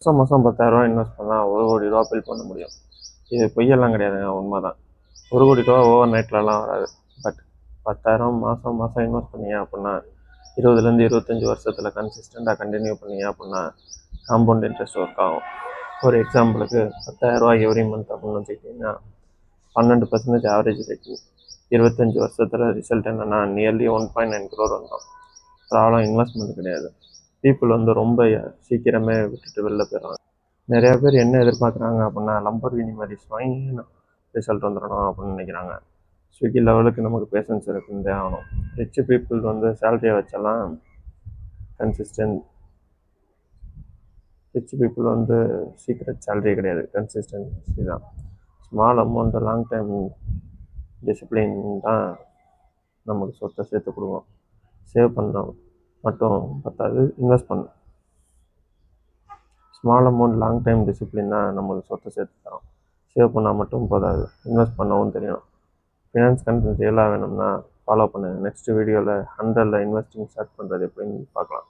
மாதம் மாதம் 10,000 இன்வெஸ்ட் பண்ணால் ₹1,00,00,000 பில் பண்ண முடியும். இது பொய்யெல்லாம் கிடையாதுங்க, உண்மை தான். ₹1,00,00,000 ஓவர் நைட்லலாம் வராது. பட் 10,000 மாதம் மாதம் இன்வெஸ்ட் பண்ணீங்க அப்படின்னா 20லேருந்து 25 வருஷத்தில் கன்சிஸ்டண்ட்டாக கண்டினியூ பண்ணீங்க அப்படின்னா காம்பவுண்ட் இன்ட்ரெஸ்ட் ஒர்க் ஆகும். ஒரு எக்ஸாம்பிளுக்கு ₹10,000 எவ்ரி மந்த் அப்படின்னு வச்சுக்கிட்டிங்கன்னா 12% ஆவரேஜ் ரேட்டு 25 வருஷத்தில் ரிசல்ட் என்னென்னா நியர்லி 1.9 crore வந்துடும். ப்ராப்ளம் இன்வெஸ்ட்மெண்ட் கிடையாது. பீப்புள் வந்து ரொம்ப சீக்கிரமே விட்டுட்டு வெளில போயிடுறாங்க. நிறையா பேர் என்ன எதிர்பார்க்குறாங்க அப்படின்னா லம்பர்கினி மாதிரி ஸ்வைன்னு ரிசல்ட் வந்துடணும் அப்படின்னு நினைக்கிறாங்க. ஸ்விக்கி லெவலுக்கு நமக்கு பேஷன்ஸ் இருக்குன்னு ஆகணும். ரிச் பீப்புள் வந்து சேலரியை வச்செல்லாம் ரிச் பீப்புள் வந்து சீக்ரெட் சேலரி கிடையாது, கன்சிஸ்டன்சி தான். Small amount long time discipline தான் நமக்கு சொத்தை சேர்த்து கொடுக்கும். சேவ் பண்ணணும் மட்டும் பத்தாது, இன்வெஸ்ட் பண்ணணும். Small amount long time discipline தான் நம்மளுக்கு சொத்தை சேர்த்து தரோம். சேவ் பண்ணால் மட்டும் போதாது, இன்வெஸ்ட் பண்ணவும் தெரியணும். ஃபினான்ஸ் கண்டென்ட் ரியலாக வேணும்னா ஃபாலோ பண்ணுங்கள். நெக்ஸ்ட் வீடியோவில் 100ல் இன்வெஸ்டிங் ஸ்டார்ட் பண்ணுறது எப்படின்னு பார்க்கலாம்.